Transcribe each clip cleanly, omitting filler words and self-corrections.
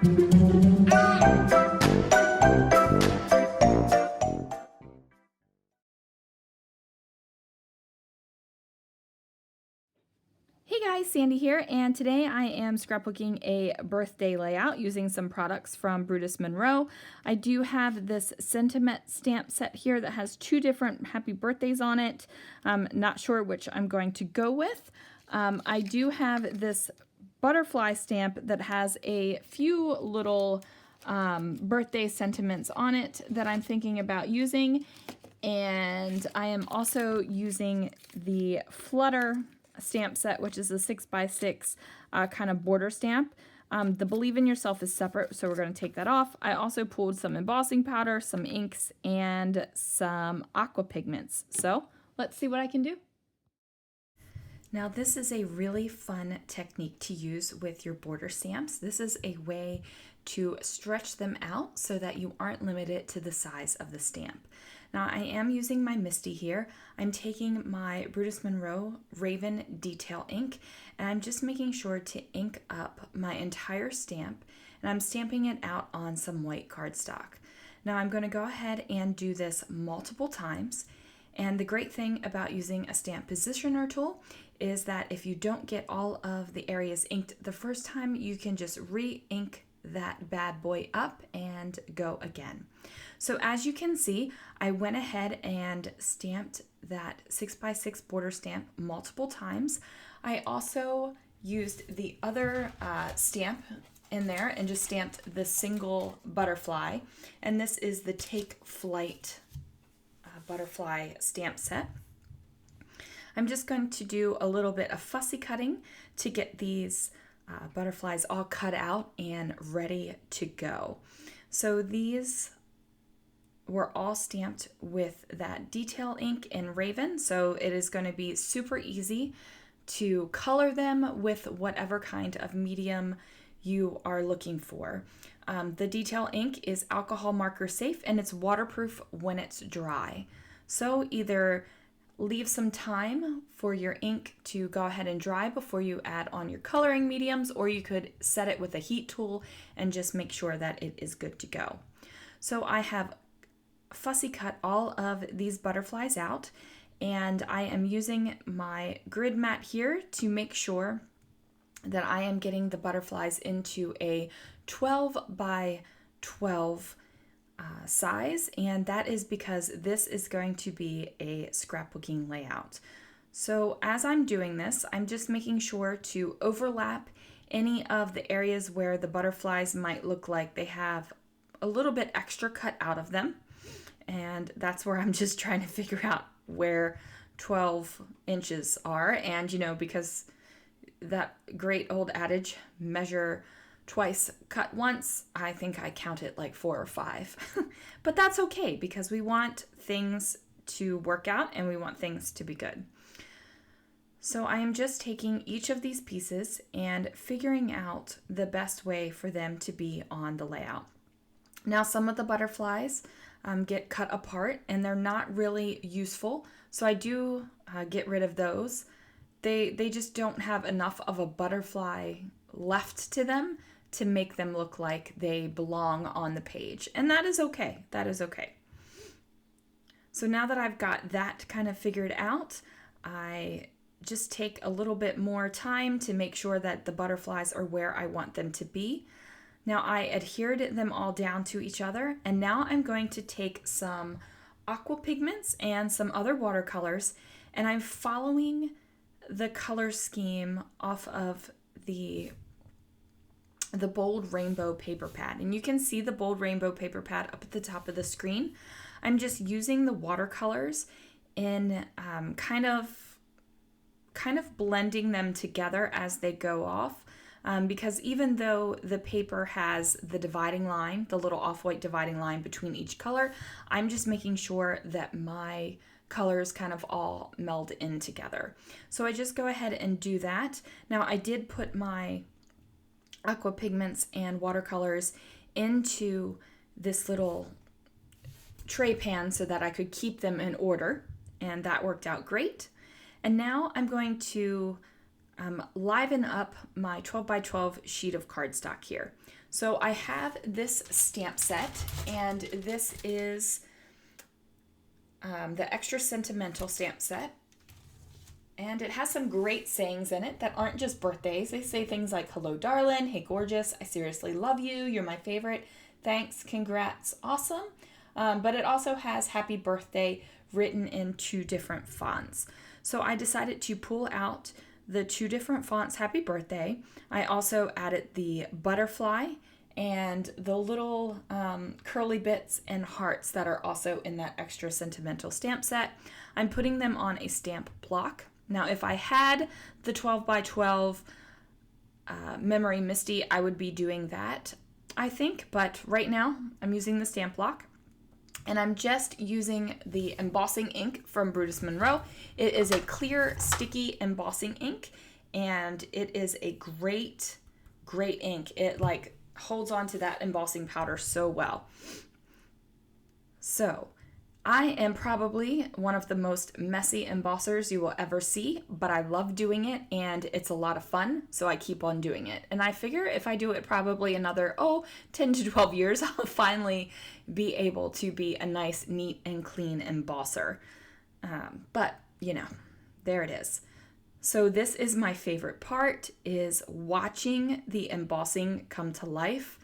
Hey guys, Sandy here, and today I am scrapbooking a birthday layout using some products from Brutus Monroe. I do have this sentiment stamp set here that has two different happy birthdays on it. I'm not sure which I'm going to go with. I do have this butterfly stamp that has a few little birthday sentiments on it that I'm thinking about using. And I am also using the Flutter stamp set, which is a 6x6 kind of border stamp. The Believe in Yourself is separate, so we're going to take that off. I also pulled some embossing powder, some inks, and some Aqua Pigments. So let's see what I can do. Now this is a really fun technique to use with your border stamps. This is a way to stretch them out so that you aren't limited to the size of the stamp. Now I am using my Misty here. I'm taking my Brutus Monroe Raven Detail ink and I'm just making sure to ink up my entire stamp, and I'm stamping it out on some white cardstock. Now I'm going to go ahead and do this multiple times. And the great thing about using a stamp positioner tool is that if you don't get all of the areas inked the first time, you can just re-ink that bad boy up and go again. So as you can see, I went ahead and stamped that 6x6 border stamp multiple times. I also used the other stamp in there and just stamped the single butterfly. And this is the Take Flight butterfly stamp set. I'm just going to do a little bit of fussy cutting to get these butterflies all cut out and ready to go. So these were all stamped with that detail ink in Raven, so it is going to be super easy to color them with whatever kind of medium you are looking for. The detail ink is alcohol marker safe and it's waterproof when it's dry. So either leave some time for your ink to go ahead and dry before you add on your coloring mediums, or you could set it with a heat tool and just make sure that it is good to go. So I have fussy cut all of these butterflies out, and I am using my grid mat here to make sure that I am getting the butterflies into a 12 by 12 size, and that is because this is going to be a scrapbooking layout. So as I'm doing this, I'm just making sure to overlap any of the areas where the butterflies might look like they have a little bit extra cut out of them, and that's where I'm just trying to figure out where 12 inches are. And you know, because that great old adage, measure twice, cut once, I think I counted like 4 or 5. But that's okay because we want things to work out and we want things to be good. So I am just taking each of these pieces and figuring out the best way for them to be on the layout. Now some of the butterflies get cut apart and they're not really useful, so I do get rid of those. They just don't have enough of a butterfly left to them to make them look like they belong on the page. And that is okay. That is okay. So now that I've got that kind of figured out, I just take a little bit more time to make sure that the butterflies are where I want them to be. Now I adhered them all down to each other, and now I'm going to take some Aqua Pigments and some other watercolors, and I'm following the color scheme off of the Bold Rainbow Paper Pad. And you can see the Bold Rainbow Paper Pad up at the top of the screen. I'm just using the watercolors in kind of blending them together as they go off. Because even though the paper has the dividing line, the little off-white dividing line between each color, I'm just making sure that my colors kind of all meld in together. So I just go ahead and do that. Now I did put my Aqua Pigments and watercolors into this little tray pan so that I could keep them in order, and that worked out great. And now I'm going to liven up my 12 by 12 sheet of cardstock here. So I have this stamp set, and this is the extra sentimental stamp set. And it has some great sayings in it that aren't just birthdays. They say things like, hello, darling, hey, gorgeous, I seriously love you, you're my favorite, thanks, congrats, awesome. But it also has happy birthday written in 2 different fonts. So I decided to pull out the 2 different fonts, happy birthday. I also added the butterfly and the little curly bits and hearts that are also in that extra sentimental stamp set. I'm putting them on a stamp block. Now, if I had the 12 by 12 Memory Misty, I would be doing that, I think. But right now, I'm using the stamp block. And I'm just using the embossing ink from Brutus Monroe. It is a clear, sticky embossing ink. And it is a great, great ink. It like holds on to that embossing powder so well. So I am probably one of the most messy embossers you will ever see, but I love doing it and it's a lot of fun, so I keep on doing it. And I figure if I do it probably another, 10 to 12 years, I'll finally be able to be a nice, neat, and clean embosser. But, there it is. So this is my favorite part, is watching the embossing come to life.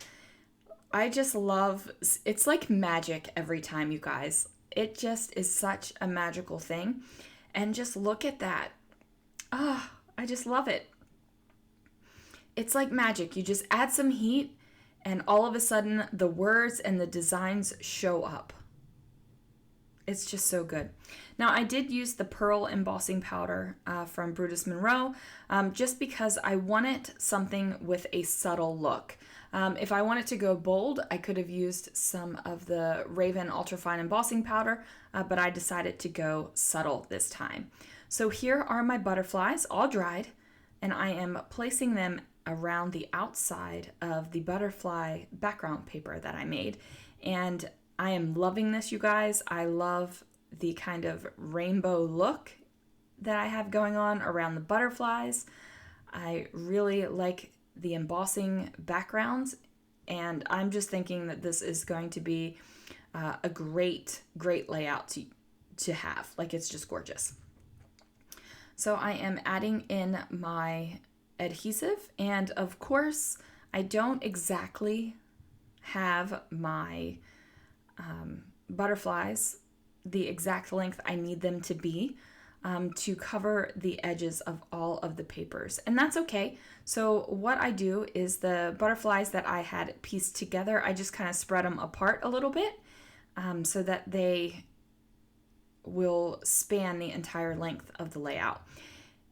I just love, it's like magic every time, you guys. It just is such a magical thing. And just look at that. I just love it. It's like magic. You just add some heat and all of a sudden the words and the designs show up. It's just so good. Now, I did use the pearl embossing powder from Brutus Monroe just because I wanted something with a subtle look. If I wanted to go bold, I could have used some of the Raven Ultrafine embossing powder, but I decided to go subtle this time. So here are my butterflies, all dried, and I am placing them around the outside of the butterfly background paper that I made. And I am loving this, you guys. I love the kind of rainbow look that I have going on around the butterflies. I really like the embossing backgrounds, and I'm just thinking that this is going to be a great, great layout to have. Like, it's just gorgeous. So I am adding in my adhesive, and of course, I don't exactly have my butterflies the exact length I need them to be to cover the edges of all of the papers, and that's okay. So what I do is the butterflies that I had pieced together, I just kind of spread them apart a little bit so that they will span the entire length of the layout.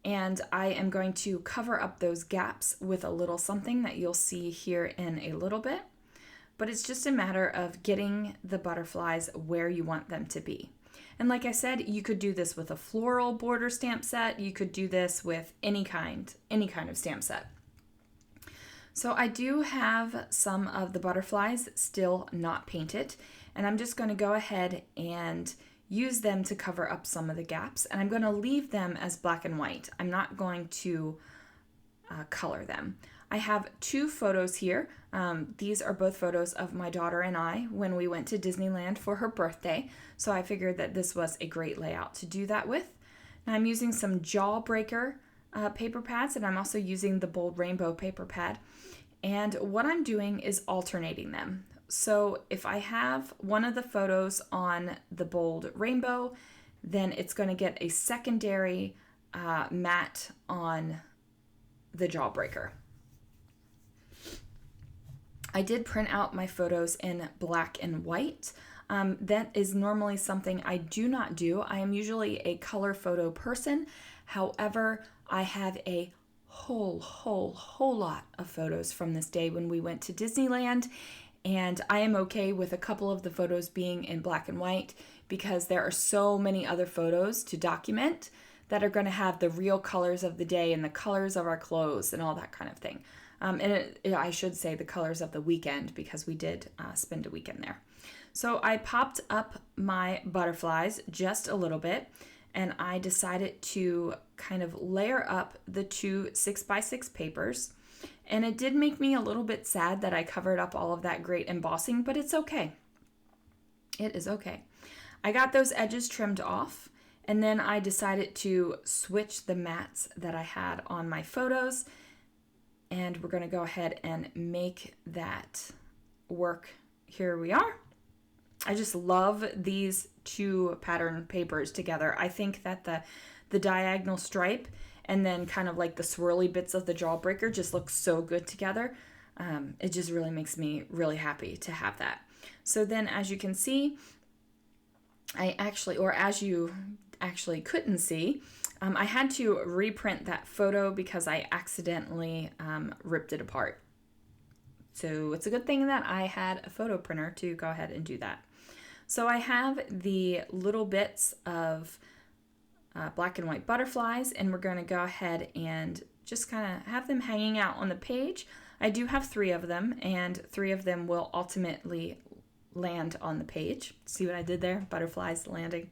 And I am going to cover up those gaps with a little something that you'll see here in a little bit. But it's just a matter of getting the butterflies where you want them to be. And like I said, you could do this with a floral border stamp set. You could do this with any kind of stamp set. So I do have some of the butterflies still not painted, and I'm just going to go ahead and use them to cover up some of the gaps, and I'm going to leave them as black and white. I'm not going to color them. I have 2 photos here. These are both photos of my daughter and I when we went to Disneyland for her birthday, so I figured that this was a great layout to do that with. Now I'm using some Jawbreaker paper pads, and I'm also using the Bold Rainbow paper pad, and what I'm doing is alternating them. So if I have one of the photos on the Bold Rainbow, then it's going to get a secondary matte on the Jawbreaker. I did print out my photos in black and white. That is normally something I do not do. I am usually a color photo person. However, I have a whole lot of photos from this day when we went to Disneyland, and I am okay with a couple of the photos being in black and white because there are so many other photos to document that are going to have the real colors of the day and the colors of our clothes and all that kind of thing. I should say the colors of the weekend because we did spend a weekend there. So I popped up my butterflies just a little bit, and I decided to kind of layer up the 2 6x6 papers. And it did make me a little bit sad that I covered up all of that great embossing, but it's okay. It is okay. I got those edges trimmed off, and then I decided to switch the mats that I had on my photos, and we're going to go ahead and make that work. Here we are. I just love these two pattern papers together. I think that the diagonal stripe and then kind of like the swirly bits of the Jawbreaker just look so good together. It just really makes me really happy to have that. So then, as you can see, as you actually couldn't see, I had to reprint that photo because I accidentally ripped it apart. So it's a good thing that I had a photo printer to go ahead and do that. So I have the little bits of black and white butterflies, and we're going to go ahead and just kind of have them hanging out on the page. I do have 3 of them, and 3 of them will ultimately land on the page. See what I did there? Butterflies landing.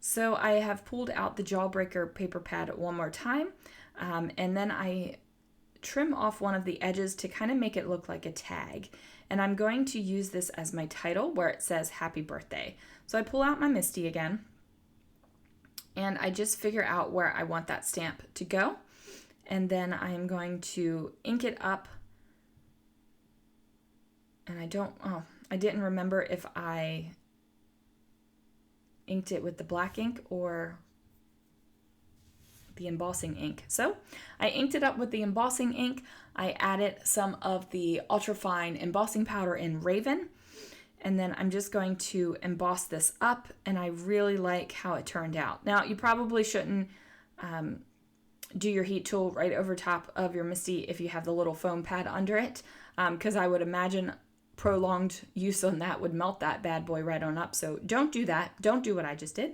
So I have pulled out the Jawbreaker paper pad one more time, and then I trim off one of the edges to kind of make it look like a tag. And I'm going to use this as my title where it says happy birthday. So I pull out my Misty again, and I just figure out where I want that stamp to go. And then I am going to ink it up. And I didn't remember if I inked it with the black ink or the embossing ink. So I inked it up with the embossing ink. I added some of the ultrafine embossing powder in Raven, and then I'm just going to emboss this up, and I really like how it turned out. Now, you probably shouldn't do your heat tool right over top of your Misty if you have the little foam pad under it, because I would imagine prolonged use on that would melt that bad boy right on up. So don't do that. Don't do what I just did.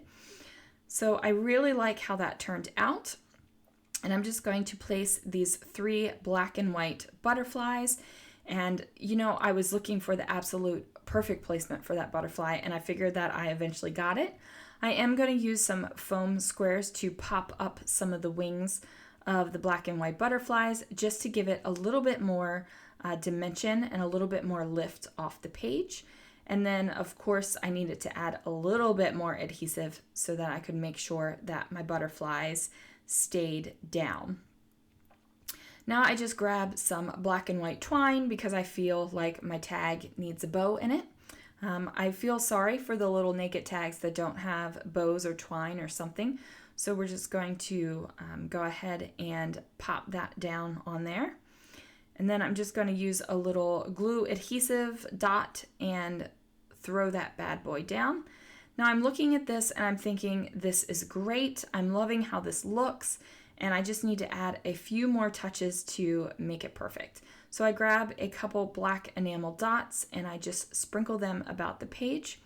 So I really like how that turned out. And I'm just going to place these 3 black and white butterflies. And you know, I was looking for the absolute perfect placement for that butterfly, and I figured that I eventually got it. I am going to use some foam squares to pop up some of the wings of the black and white butterflies, just to give it a little bit more dimension and a little bit more lift off the page. And then, of course, I needed to add a little bit more adhesive so that I could make sure that my butterflies stayed down. Now I just grabbed some black and white twine because I feel like my tag needs a bow in it. I feel sorry for the little naked tags that don't have bows or twine or something. So we're just going to go ahead and pop that down on there. And then I'm just going to use a little glue adhesive dot and throw that bad boy down. Now I'm looking at this and I'm thinking, this is great. I'm loving how this looks, and I just need to add a few more touches to make it perfect. So I grab a couple black enamel dots and I just sprinkle them about the page.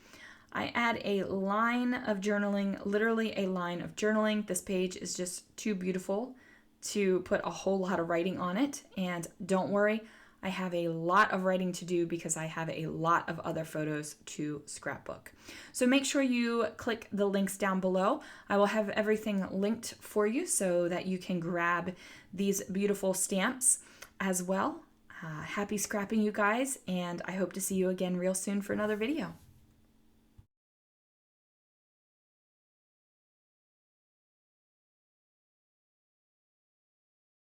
I add a line of journaling, literally a line of journaling. This page is just too beautiful to put a whole lot of writing on it. And don't worry, I have a lot of writing to do because I have a lot of other photos to scrapbook. So make sure you click the links down below. I will have everything linked for you so that you can grab these beautiful stamps as well. Happy scrapping, you guys, and I hope to see you again real soon for another video.